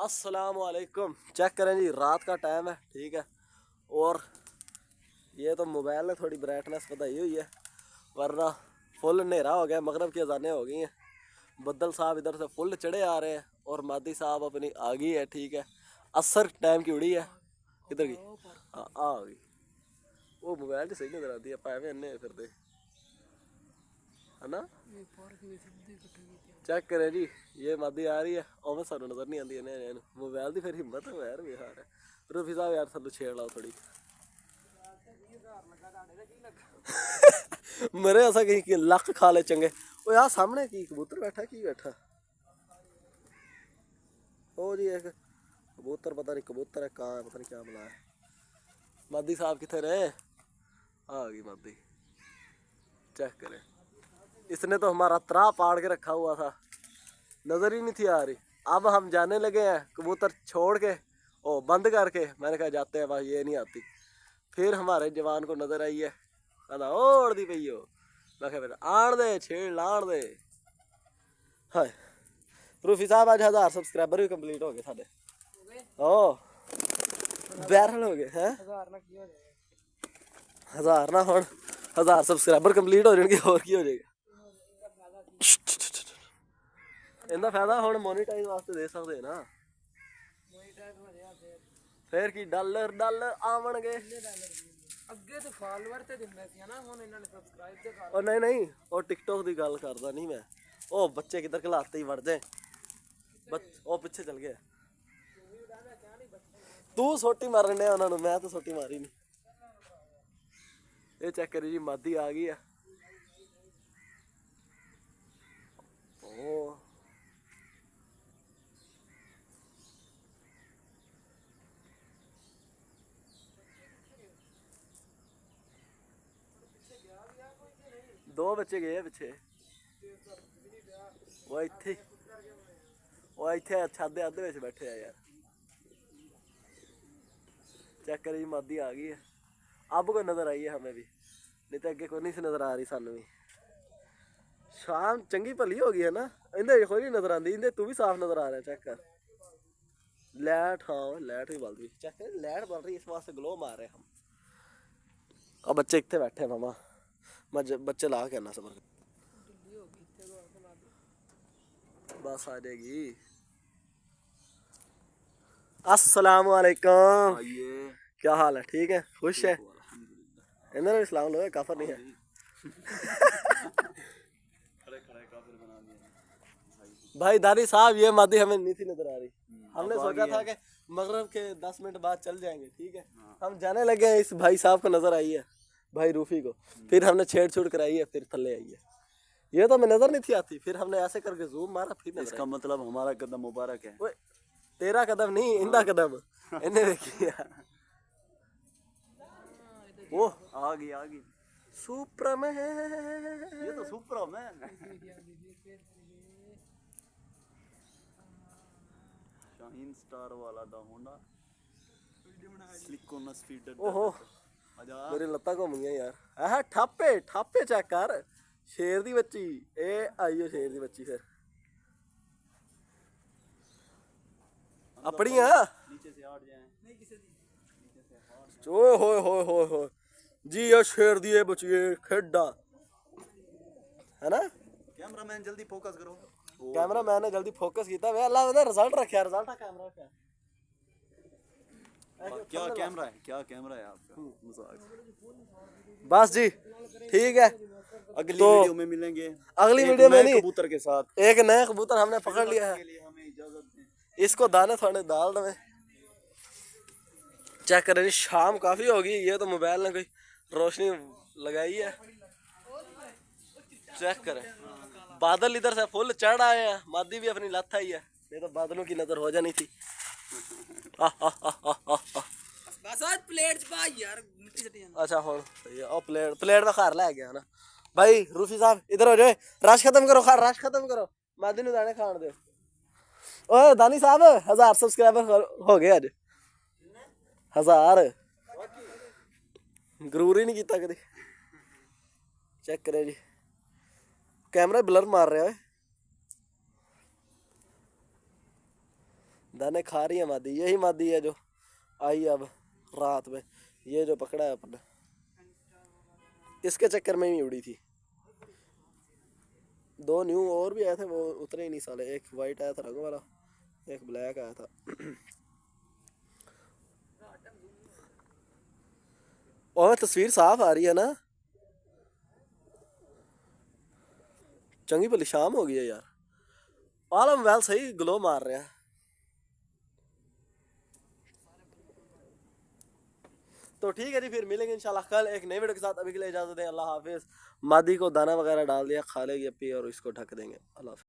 अस्सलाम वालेकुम। चेक करें जी, रात का टाइम है, ठीक है। और ये तो मोबाइल ने थोड़ी ब्राइटनेस बताई हुई है, वरना फुल अंधेरा हो गया, मगरब की अजानें हो गई हैं। बद्दल साहब इधर से फुल चढ़े आ रहे हैं और मादी साहब अपनी आ गई है, ठीक है। असर टाइम की उड़ी है, किधर गई? आ गई। वो मोबाइल तो सही नजर आती है, पाए अन्ने फिर दे है ना। चेक करें जी, ये मादी आ रही है और मैं सानू नजर नहीं आती है मोबाइल की फिर हिम्मत है यार बेहार है। रूफी साहब यार सानू छेड़ लाओ थोड़ी मेरे ऐसा कहीं लक खा ले चंगे। ओ यार सामने की कबूतर बैठा की बैठा ओ जी एक कबूतर, पता नहीं कबूतर है कहाँ है, पता नहीं क्या बुलाया। मादी साहब कितने रहे? आ गई मादी। चेक करें, इसने तो हमारा त्रा पाड़ के रखा हुआ था, नजर ही नहीं थी आ रही। अब हम जाने लगे हैं कबूतर छोड़ के, ओ बंद करके। मैंने कहा जाते हैं भाई, ये नहीं आती। फिर हमारे जवान को नजर आई है, कहना ओढ़ दी पई हो। मैं कहा फिर आण दे, छेड़ लाण दे। हाय रूफी साहब आज 1000 सब्सक्राइबर भी कंप्लीट हो गए साडे। ओ वायरल हो गए हैं। 1000 ना हुण 1000 सब्सक्राइबर कंप्लीट हो जाएंगे, और की हो जाएगा। इनका फायदा हुण मोनेटाइज वास्ते दे सकते ना, फिर की डॉलर डॉलर आवणगे ਅੱਗੇ ਤੇ ਫਾਲੋਅਰ ਤੇ ਦਿੰਦੇ ਸੀ ਨਾ, ਹੁਣ ਇਹਨਾਂ ਨੇ ਸਬਸਕ੍ਰਾਈਬ ਤੇ ਕਰ। ਉਹ ਨਹੀਂ ਉਹ ਟਿਕਟੌਕ ਦੀ ਗੱਲ ਕਰਦਾ ਨਹੀਂ ਮੈਂ। ਉਹ ਬੱਚੇ ਕਿੱਧਰ ਖਲਾਤੇ ਹੀ ਵੜ ਜਾਏ, ਉਹ ਪਿੱਛੇ ਚਲ ਗਿਆ। ਤੂੰ ਸੋਟੀ ਮਾਰਨ ਡਿਆ ਉਹਨਾਂ ਨੂੰ, ਮੈਂ ਤਾਂ ਸੋਟੀ ਮਾਰੀ ਨਹੀਂ। ਇਹ ਚੈੱਕ ਕਰੀ ਜੀ, ਮਾਦੀ ਆ ਗਈ ਆ। ਉਹ दो बच्चे गए पिछे, वो इत्थे छादे अद्धे विच बैठे आ यार। चेक करी मादी आ गई है, अब कोई नजर आई है हमें भी, नहीं तो अगे कोई नहीं सी नजर आ रही सानू भी। शाम चंगी भली हो गई है ना, इंदे कोई नहीं नजर आती, इंदे तू भी साफ नजर आ रहा है। चेक कर लाइट, हाँ लाइट भी बल रही, चेक कर लाइट बल रही, इस वास्ते ग्लो मार रहे हम। अब बच्चे इतने बैठे मामा, मैं बच्चे ला के आना सबर, बस आ जाएगी। अस्सलाम वालेकुम, क्या हाल है? ठीक है, खुश है? इन्होंने इस्लाम लो, काफर नहीं है। भाई दानी साहब, ये मादी हमें नहीं थी नजर आ रही। हमने सोचा था कि मगरब के 10 मिनट बाद चल जाएंगे, ठीक है। हम जाने लगे हैं, इस भाई साहब को नजर आई है, भाई रूफी को। फिर हमने छेड़ कराई है, फिर थल्ले आई है। ये तो हमें नजर नहीं थी आती, फिर हमने ऐसे करके जूम मारा, फिर इसका मतलब हमारा कदम मुबारक है। तेरा कदम नहीं, इंदा कदम। इन्हें देखिए वो आ गई सुपरमैन, ये तो सुपरमैन। शाहीन स्टार वाला दा होंडा स्लिक ऑन स्पीड। ओहो मेरी लत्तां घूम गई यार। आह ठापे ठापे चेक कर, शेर दी बच्ची, ए आई शेर दी बच्ची। फिर अपनी नीचे से हट जाए, नहीं किसी दी। ओ हो जी, ये शेर दी बच्ची खेडा है ना। कैमरामैन जल्दी फोकस करो। कैमरा मैन ने जल्दी फोकस किया वे, अल्लाह ने रिजल्ट रखा, रिजल्ट है कैमरा का। क्या कैमरा है, क्या कैमरा है आपका? मजाक। बस जी ठीक है, अगली तो वीडियो में मिलेंगे, अगली वीडियो में नहीं, कबूतर के साथ। एक नया कबूतर हमने पकड़ लिया है, हमें इजाजत दें। इसको दाने थोड़े डाल दे। चेक करें जी, शाम काफी होगी, ये तो मोबाइल ने कोई रोशनी लगाई है। चेक करें, बादल इधर से फुल चढ़ आए हैं, मादी भी अपनी लत आई है, नहीं तो बादलों की नजर हो जानी थी। अच्छा हो प्लेट में खार लै गया ना भाई। रूफी साहब इधर हो जाए, रश खत्म करो, रश खत्म करो, मादी नू दाने खान दो। ओए दानी साहब 1000 सब्सक्राइबर हो गए अज, 1000 गरूर ही नहीं किया कभी। चेक करें जी, कैमरा ब्लर मार रहा है, दाने खा रही है मादी, यही मादी है जो आई अब रात में, ये जो पकड़ा है अपने, इसके चक्कर में ही उड़ी थी। 2 न्यू और भी आए थे, वो उतरे ही नहीं साले। एक वाइट आया था रंग वाला, एक ब्लैक आया था। और तस्वीर साफ आ रही है ना? चंगी भली शाम हो गई है यार, आलम मोबाइल सही ग्लो मार रहे हैं। तो ठीक है जी, फिर मिलेंगे इंशाल्लाह कल एक नई वीडियो के साथ। अभी के लिए इजाजत दें, अल्लाह हाफिज। मादी को दाना वगैरह डाल दिया, खा लेगी अपी और इसको ढक देंगे। अल्लाह हाफिज।